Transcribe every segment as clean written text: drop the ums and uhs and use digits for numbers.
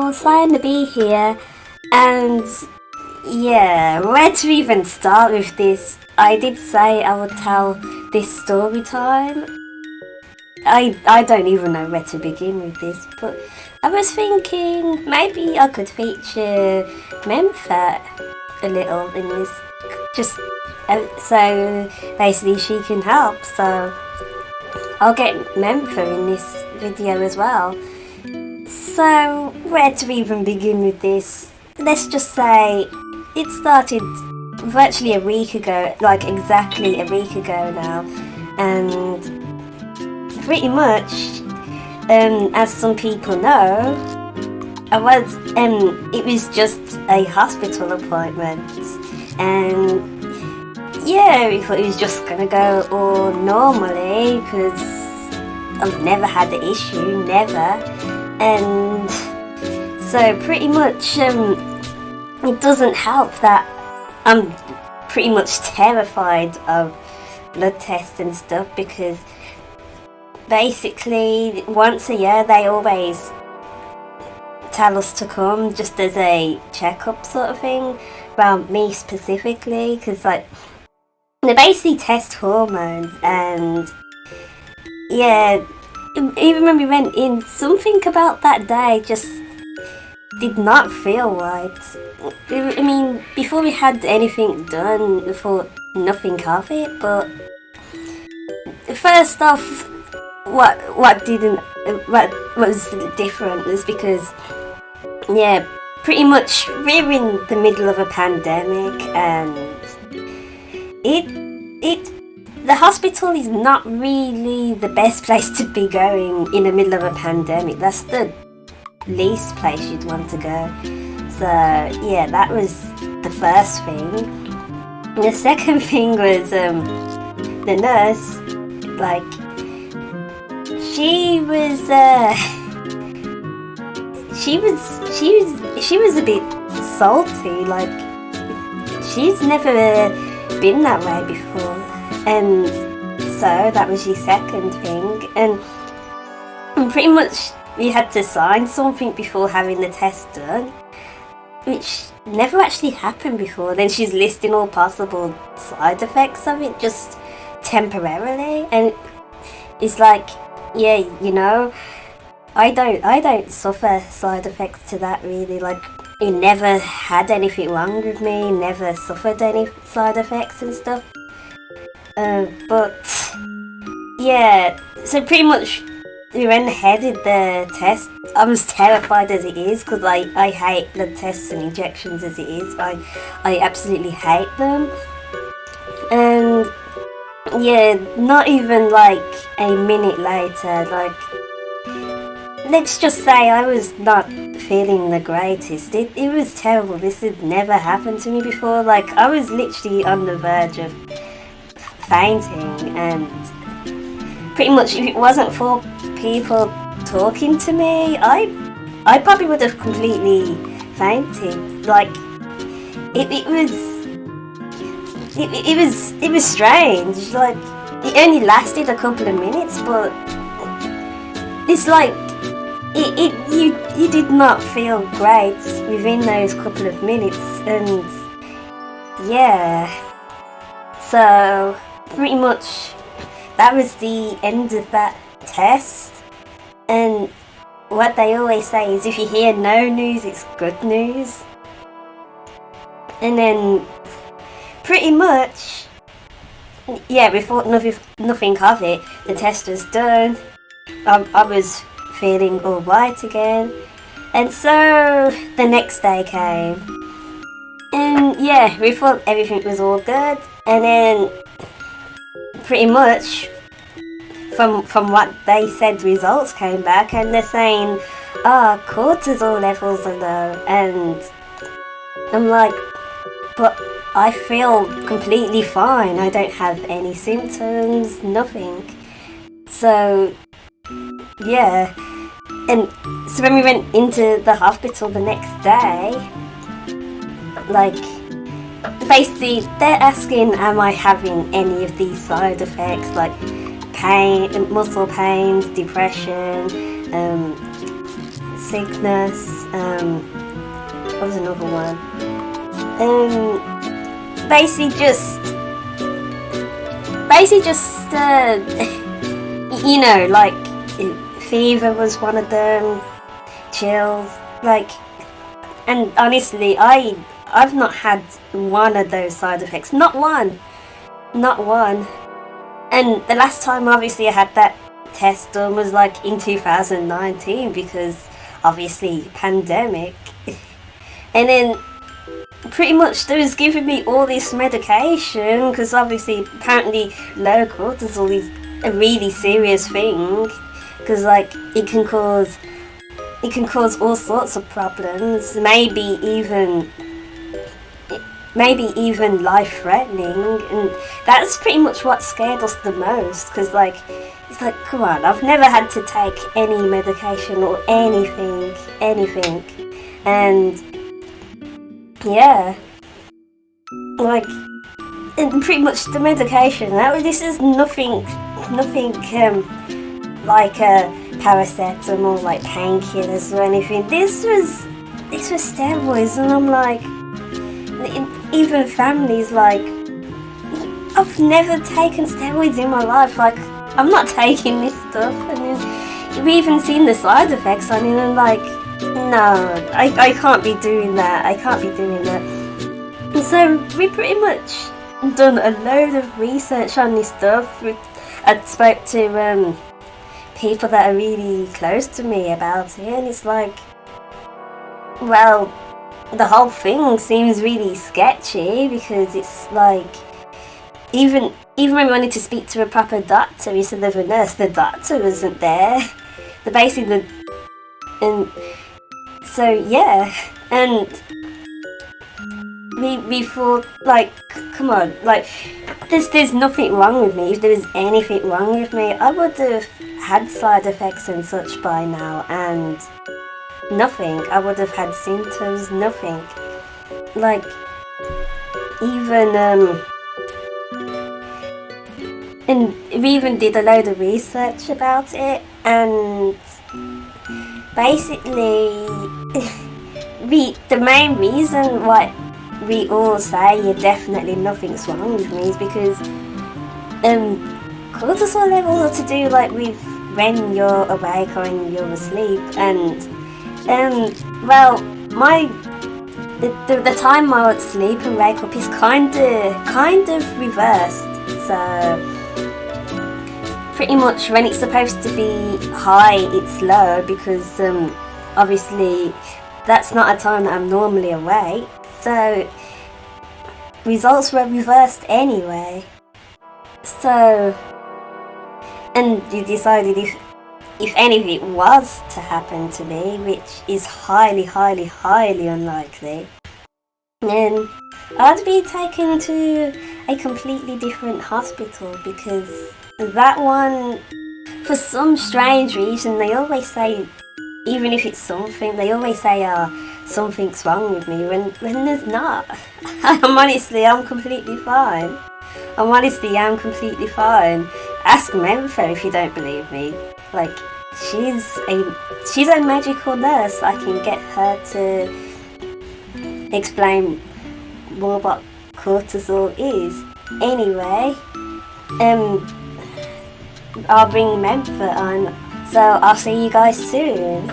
channel, fine to be here. And yeah, where to even start with this? I did say I would tell this story time. I don't even know where to begin with this, but I was thinking maybe I could feature Memphis a little in this, just so basically she can help. So I'll get Memphis in this video as well. So where to even begin with this? Let's just say it started virtually a week ago, like exactly a week ago now, and pretty much, as some people know, it was just a hospital appointment, and yeah, we thought it was just gonna go all normally because I've never had the issue, never, and so pretty much it doesn't help that I'm pretty much terrified of blood tests and stuff, because basically once a year they always tell us to come just as a checkup sort of thing. Well, me specifically, because like they basically test hormones, and yeah, even when we went in, something about that day just did not feel right. I mean, before we had anything done, we thought nothing of it, but first off, what was different was because, yeah, pretty much we're in the middle of a pandemic, and the hospital is not really the best place to be going in the middle of a pandemic. That's the least place you'd want to go. So yeah, that was the first thing. The second thing was the nurse, like she was a bit salty. Like she's never been that way before, and so that was your second thing. And pretty much we had to sign something before having the test done, which never actually happened before. Then she's listing all possible side effects of it, just temporarily, and it's like, yeah, you know, I don't suffer side effects to that really. Like, it never had anything wrong with me, never suffered any side effects and stuff. But yeah, so pretty much we went ahead with the test. I'm as terrified as it is, because I hate blood tests and injections as it is. I absolutely hate them. And yeah, not even like a minute later, like, let's just say I was not feeling the greatest. It was terrible. This had never happened to me before. Like, I was literally on the verge of fainting, and pretty much if it wasn't for people talking to me, I probably would have completely fainted. Like, it was strange. Like, it only lasted a couple of minutes, but it's like you did not feel great within those couple of minutes, and yeah, so pretty much that was the end of that test. And what they always say is, if you hear no news, it's good news. And then pretty much, yeah, we thought nothing of it. The test was done. I was feeling alright again, and so the next day came, and yeah, we thought everything was all good. And then pretty much from what they said, results came back, and they're saying, cortisol levels are low. And I'm like, but I feel completely fine. I don't have any symptoms, nothing. So yeah, and so when we went into the hospital the next day, like, basically they're asking, am I having any of these side effects, like pain, muscle pains, depression, sickness. What was another one? Basically just you know, like fever was one of them, chills, like, and honestly, I've not had one of those side effects, not one. And the last time obviously I had that test done was like in 2019 because obviously pandemic. And then pretty much they was giving me all this medication because obviously apparently low cortisol is a really serious thing because like it can cause all sorts of problems, maybe even life-threatening, and that's pretty much what scared us the most because like it's like, come on, I've never had to take any medication or anything, and yeah, like, and pretty much the medication. This is nothing like a paracetamol, like painkillers or anything. This was steroids, and I'm like, even families like, I've never taken steroids in my life. Like, I'm not taking this stuff, and then we even seen the side effects on it, and I'm like, no, I can't be doing that. And so we pretty much done a load of research on this stuff. I spoke to people that are really close to me about it, and it's like, well, the whole thing seems really sketchy because it's like, even when we wanted to speak to a proper doctor instead of a nurse, the doctor wasn't there. And so yeah, and we thought, like, come on, like, there's nothing wrong with me. If there was anything wrong with me, I would have had side effects and such by now, and nothing. I would have had symptoms, nothing. Like, even and we even did a load of research about it, and basically the main reason why we all say, yeah, definitely nothing's wrong with me is because cortisol levels are to do like with when you're awake or when you're asleep, and well, the time I would sleep and wake up is kind of reversed. So pretty much when it's supposed to be high, it's low because obviously that's not a time that I'm normally awake. So results were reversed anyway. So, and you decided if anything was to happen to me, which is highly, highly, highly unlikely, then I'd be taken to a completely different hospital because that one, for some strange reason, they always say, even if it's something, they always say, something's wrong with me, when there's not. I'm completely fine. Ask Menfa if you don't believe me. Like, she's a magical nurse. I can get her to explain more what cortisol is. Anyway, I'll bring Menfa on, so I'll see you guys soon.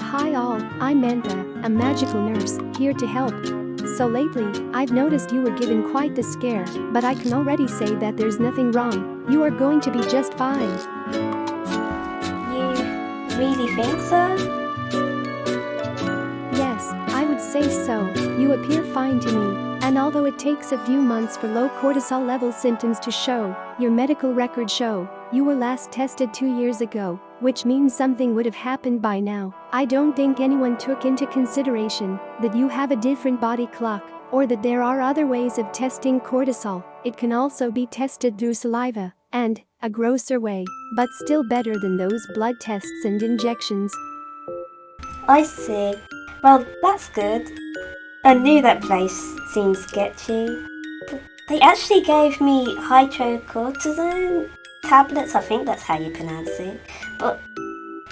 Hi all, I'm Mentha, a magical nurse, here to help. So lately, I've noticed you were given quite the scare, but I can already say that there's nothing wrong. You are going to be just fine. You really think so? Yes, I would say so. You appear fine to me, and although it takes a few months for low cortisol level symptoms to show, your medical records show you were last tested 2 years ago, which means something would have happened by now. I don't think anyone took into consideration that you have a different body clock, or that there are other ways of testing cortisol. It can also be tested through saliva, and a grosser way, but still better than those blood tests and injections. I see. Well, that's good. I knew that place seemed sketchy. They actually gave me hydrocortisone tablets, I think that's how you pronounce it. But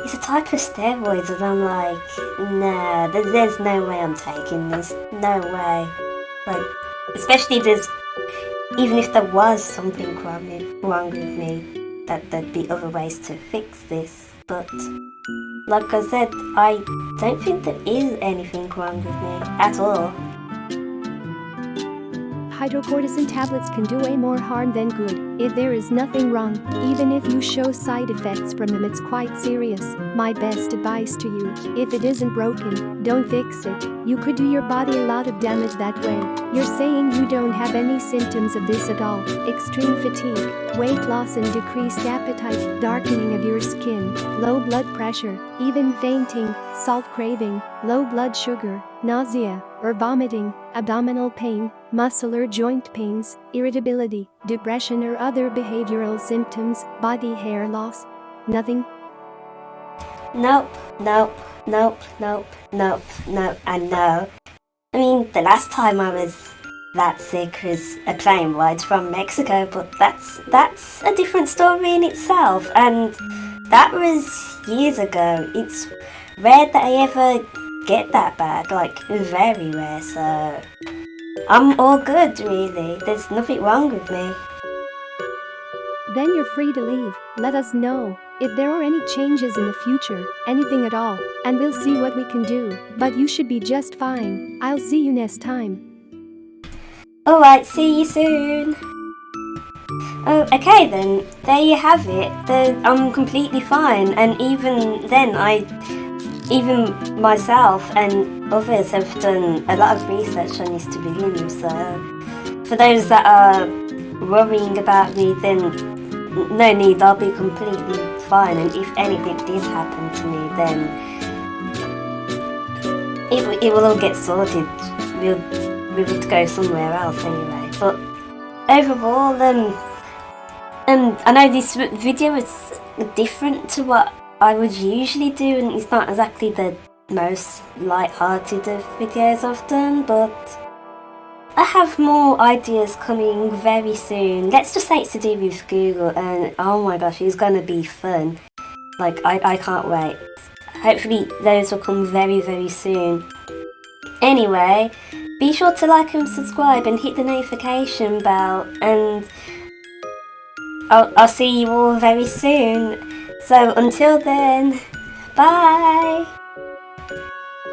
it's a type of steroids, and I'm like, nah, there's no way I'm taking this. No way. Like, especially even if there was something wrong with me, that there'd be other ways to fix this. But like I said, I don't think there is anything wrong with me at all. Hydrocortisone tablets can do way more harm than good. If there is nothing wrong, even if you show side effects from them, it's quite serious. My best advice to you, if it isn't broken, don't fix it. You could do your body a lot of damage that way. You're saying you don't have any symptoms of this at all. Extreme fatigue, weight loss and decreased appetite, darkening of your skin, low blood pressure, even fainting, salt craving, low blood sugar, nausea or vomiting, abdominal pain, muscle or joint pains, irritability, depression or other behavioral symptoms, body hair loss. Nothing? Nope. I know. I mean, the last time I was that sick was a plane ride from Mexico, but that's a different story in itself, and that was years ago. It's rare that I ever get that bad, like very rare, so I'm all good, really. There's nothing wrong with me. Then you're free to leave. Let us know if there are any changes in the future, anything at all, and we'll see what we can do. But you should be just fine. I'll see you next time. Alright, see you soon. Oh, okay then. There you have it. I'm completely fine, and even then, even myself and others have done a lot of research on this to begin with, so for those that are worrying about me, then no need, I'll be completely fine, and if anything did happen to me, then it will all get sorted. We would go somewhere else anyway. But overall, I know this video is different to what I would usually do, and it's not exactly the most light-hearted of videos I've done, but I have more ideas coming very soon. Let's just say it's to do with Google, and oh my gosh, it's gonna be fun. Like, I can't wait. Hopefully those will come very, very soon. Anyway, be sure to like and subscribe and hit the notification bell, and I'll see you all very soon. So until then, bye!